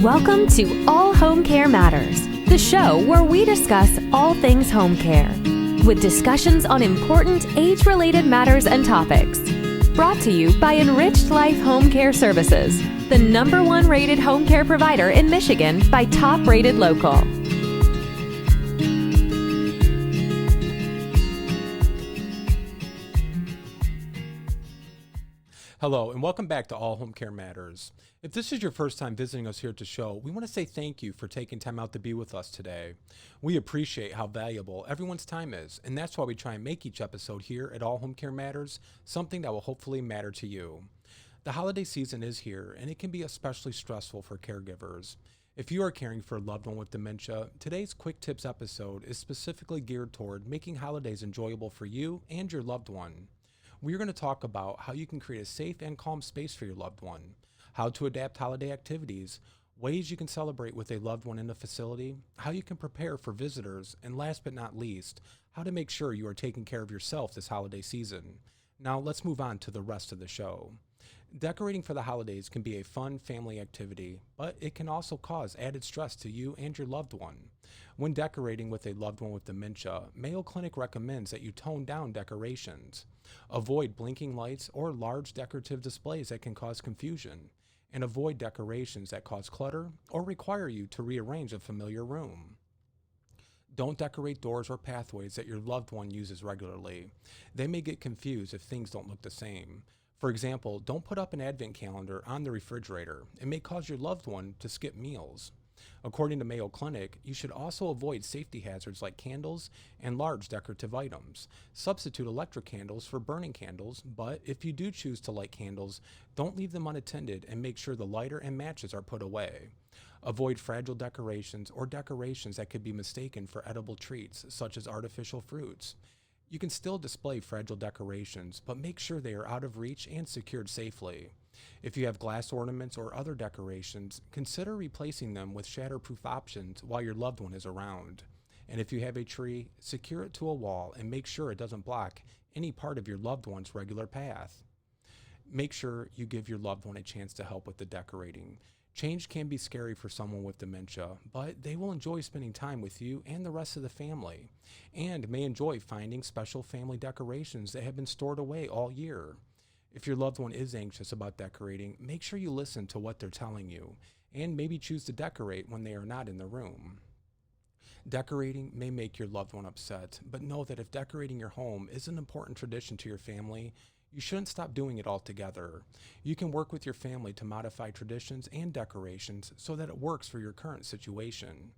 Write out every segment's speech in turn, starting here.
Welcome to All Home Care Matters, the show where we discuss all things home care, with discussions on important age-related matters and topics. Brought to you by Enriched Life Home Care Services, the #1 rated home care provider in Michigan by Top Rated Local. Hello, and welcome back to All Home Care Matters. If this is your first time visiting us here at the show, we want to say thank you for taking time out to be with us today. We appreciate how valuable everyone's time is, and that's why we try and make each episode here at All Home Care Matters something that will hopefully matter to you. The holiday season is here, and it can be especially stressful for caregivers. If you are caring for a loved one with dementia, today's Quick Tips episode is specifically geared toward making holidays enjoyable for you and your loved one. We're going to talk about how you can create a safe and calm space for your loved one, how to adapt holiday activities, ways you can celebrate with a loved one in a facility, how you can prepare for visitors, and last but not least, how to make sure you are taking care of yourself this holiday season. Now let's move on to the rest of the show. Decorating for the holidays can be a fun family activity, but it can also cause added stress to you and your loved one. When decorating with a loved one with dementia, Mayo Clinic recommends that you tone down decorations. Avoid blinking lights or large decorative displays that can cause confusion, and avoid decorations that cause clutter or require you to rearrange a familiar room. Don't decorate doors or pathways that your loved one uses regularly. They may get confused if things don't look the same. For example, don't put up an advent calendar on the refrigerator. It may cause your loved one to skip meals. According to Mayo Clinic, you should also avoid safety hazards like candles and large decorative items. Substitute electric candles for burning candles, but if you do choose to light candles, don't leave them unattended and make sure the lighter and matches are put away. Avoid fragile decorations or decorations that could be mistaken for edible treats, such as artificial fruits. You can still display fragile decorations, but make sure they are out of reach and secured safely. If you have glass ornaments or other decorations, consider replacing them with shatterproof options while your loved one is around. And if you have a tree, secure it to a wall and make sure it doesn't block any part of your loved one's regular path. Make sure you give your loved one a chance to help with the decorating. Change can be scary for someone with dementia, but they will enjoy spending time with you and the rest of the family, and may enjoy finding special family decorations that have been stored away all year. If your loved one is anxious about decorating, make sure you listen to what they're telling you, and maybe choose to decorate when they are not in the room. Decorating may make your loved one upset, but know that if decorating your home is an important tradition to your family, you shouldn't stop doing it altogether. You can work with your family to modify traditions and decorations so that it works for your current situation.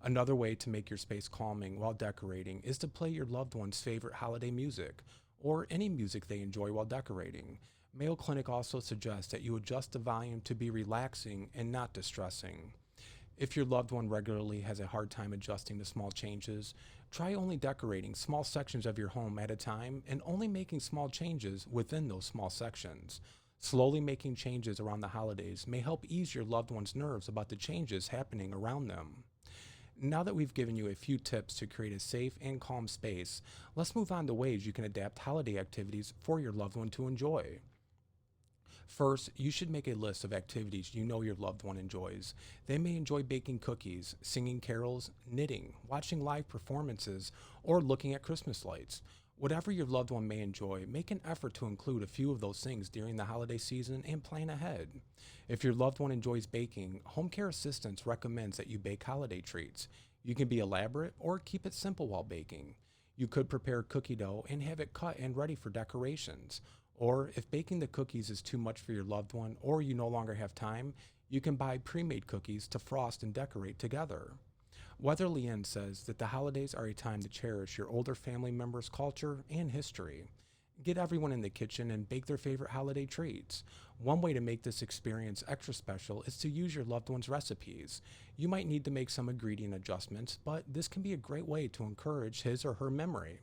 Another way to make your space calming while decorating is to play your loved one's favorite holiday music, or any music they enjoy while decorating. Mayo Clinic also suggests that you adjust the volume to be relaxing and not distressing. If your loved one regularly has a hard time adjusting to small changes, try only decorating small sections of your home at a time and only making small changes within those small sections. Slowly making changes around the holidays may help ease your loved one's nerves about the changes happening around them. Now that we've given you a few tips to create a safe and calm space, let's move on to ways you can adapt holiday activities for your loved one to enjoy. First, you should make a list of activities you know your loved one enjoys. They may enjoy baking cookies, singing carols, knitting, watching live performances, or looking at Christmas lights. Whatever your loved one may enjoy, make an effort to include a few of those things during the holiday season and plan ahead. If your loved one enjoys baking, Home Care Assistance recommends that you bake holiday treats. You can be elaborate or keep it simple while baking. You could prepare cookie dough and have it cut and ready for decorations. Or if baking the cookies is too much for your loved one or you no longer have time, you can buy pre-made cookies to frost and decorate together. Weatherly Inn says that the holidays are a time to cherish your older family members' culture and history. Get everyone in the kitchen and bake their favorite holiday treats. One way to make this experience extra special is to use your loved one's recipes. You might need to make some ingredient adjustments, but this can be a great way to encourage his or her memory.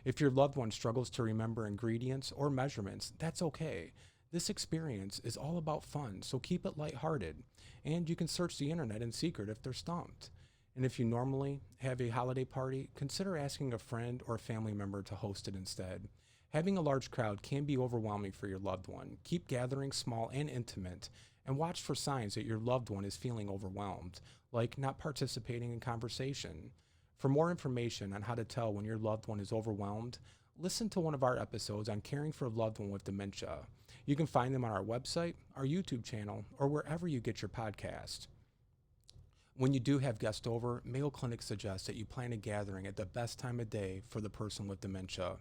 If your loved one struggles to remember ingredients or measurements, that's okay. This experience is all about fun, so keep it lighthearted. And you can search the internet in secret if they're stumped. And if you normally have a holiday party, consider asking a friend or family member to host it instead. Having a large crowd can be overwhelming for your loved one. Keep gatherings small and intimate. and watch for signs that your loved one is feeling overwhelmed, like not participating in conversation. For more information on how to tell when your loved one is overwhelmed, listen to one of our episodes on caring for a loved one with dementia. You can find them on our website, our YouTube channel, or wherever you get your podcast. When you do have guests over, Mayo Clinic suggests that you plan a gathering at the best time of day for the person with dementia.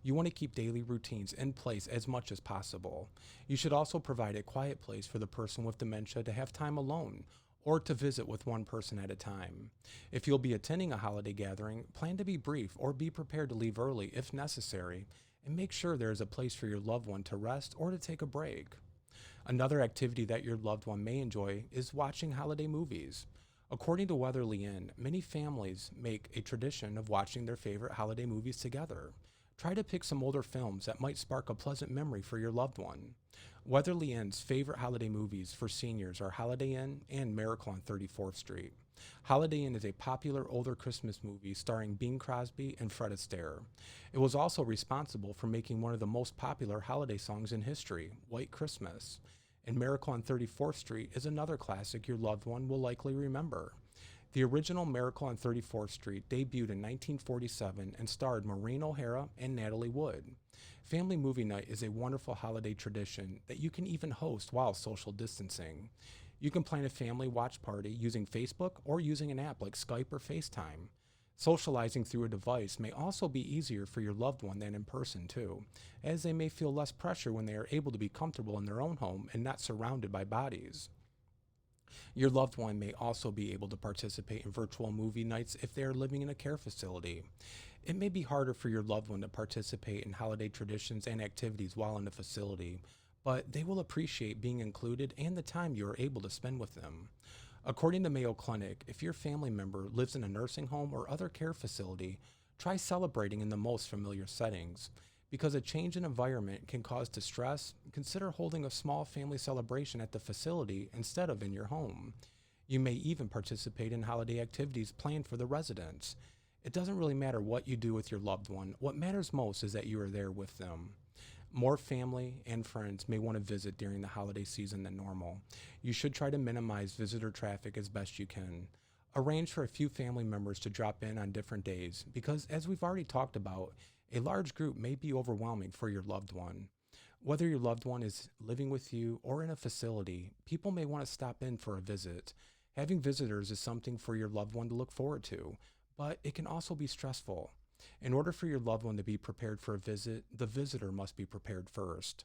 You want to keep daily routines in place as much as possible. You should also provide a quiet place for the person with dementia to have time alone or to visit with one person at a time. If you'll be attending a holiday gathering, plan to be brief or be prepared to leave early if necessary, and make sure there is a place for your loved one to rest or to take a break. Another activity that your loved one may enjoy is watching holiday movies. According to Weatherly Inn, many families make a tradition of watching their favorite holiday movies together. Try to pick some older films that might spark a pleasant memory for your loved one. Weatherly Inn's favorite holiday movies for seniors are Holiday Inn and Miracle on 34th Street. Holiday Inn is a popular older Christmas movie starring Bing Crosby and Fred Astaire. It was also responsible for making one of the most popular holiday songs in history, White Christmas. And Miracle on 34th Street is another classic your loved one will likely remember. The original Miracle on 34th Street debuted in 1947 and starred Maureen O'Hara and Natalie Wood. Family movie night is a wonderful holiday tradition that you can even host while social distancing. You can plan a family watch party using Facebook or using an app like Skype or FaceTime. Socializing through a device may also be easier for your loved one than in person too, as they may feel less pressure when they are able to be comfortable in their own home and not surrounded by bodies. Your loved one may also be able to participate in virtual movie nights if they are living in a care facility. It may be harder for your loved one to participate in holiday traditions and activities while in a facility, but they will appreciate being included and the time you are able to spend with them. According to Mayo Clinic, if your family member lives in a nursing home or other care facility, try celebrating in the most familiar settings. Because a change in environment can cause distress, consider holding a small family celebration at the facility instead of in your home. You may even participate in holiday activities planned for the residents. It doesn't really matter what you do with your loved one. What matters most is that you are there with them. More family and friends may want to visit during the holiday season than normal. You should try to minimize visitor traffic as best you can. Arrange for a few family members to drop in on different days because, as we've already talked about, a large group may be overwhelming for your loved one. Whether your loved one is living with you or in a facility, people may want to stop in for a visit. Having visitors is something for your loved one to look forward to, but it can also be stressful. In order for your loved one to be prepared for a visit, the visitor must be prepared first.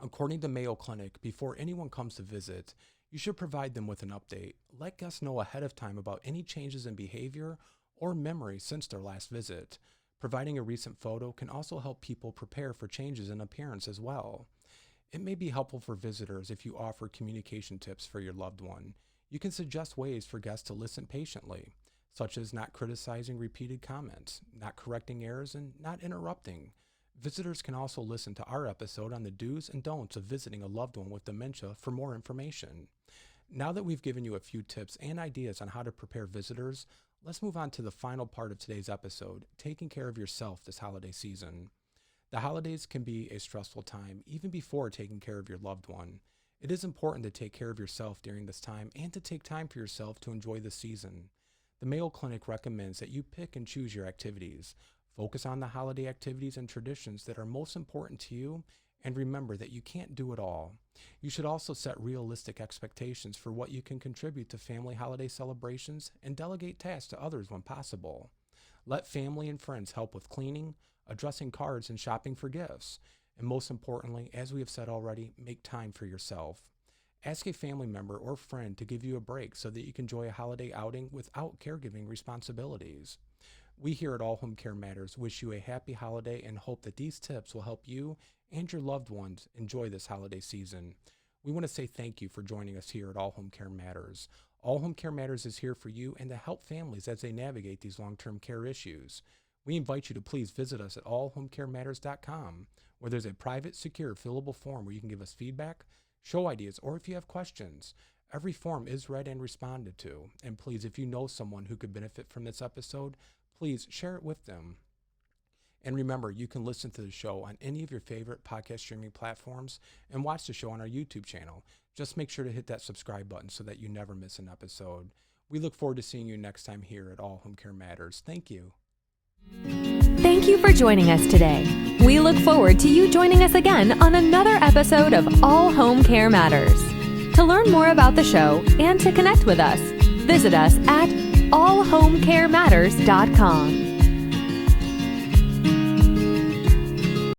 According to Mayo Clinic, before anyone comes to visit, you should provide them with an update. Let guests know ahead of time about any changes in behavior or memory since their last visit. Providing a recent photo can also help people prepare for changes in appearance as well. It may be helpful for visitors if you offer communication tips for your loved one. You can suggest ways for guests to listen patiently, such as not criticizing repeated comments, not correcting errors, and not interrupting. Visitors can also listen to our episode on the do's and don'ts of visiting a loved one with dementia for more information. Now that we've given you a few tips and ideas on how to prepare visitors, let's move on to the final part of today's episode, taking care of yourself this holiday season. The holidays can be a stressful time even before taking care of your loved one. It is important to take care of yourself during this time and to take time for yourself to enjoy the season. The Mayo Clinic recommends that you pick and choose your activities. Focus on the holiday activities and traditions that are most important to you, and remember that you can't do it all. You should also set realistic expectations for what you can contribute to family holiday celebrations and delegate tasks to others when possible. Let family and friends help with cleaning, addressing cards, and shopping for gifts. And most importantly, as we have said already, make time for yourself. Ask a family member or friend to give you a break so that you can enjoy a holiday outing without caregiving responsibilities. We here at All Home Care Matters wish you a happy holiday and hope that these tips will help you and your loved ones enjoy this holiday season. We want to say thank you for joining us here at All Home Care Matters. All Home Care Matters is here for you and to help families as they navigate these long-term care issues. We invite you to please visit us at allhomecarematters.com, where there's a private, secure, fillable form where you can give us feedback, show ideas, or if you have questions. Every form is read and responded to. And please, if you know someone who could benefit from this episode, please share it with them. And remember, you can listen to the show on any of your favorite podcast streaming platforms and watch the show on our YouTube channel. Just make sure to hit that subscribe button so that you never miss an episode. We look forward to seeing you next time here at All Home Care Matters. Thank you. Thank you for joining us today. We look forward to you joining us again on another episode of All Home Care Matters. To learn more about the show and to connect with us, visit us at allhomecarematters.com.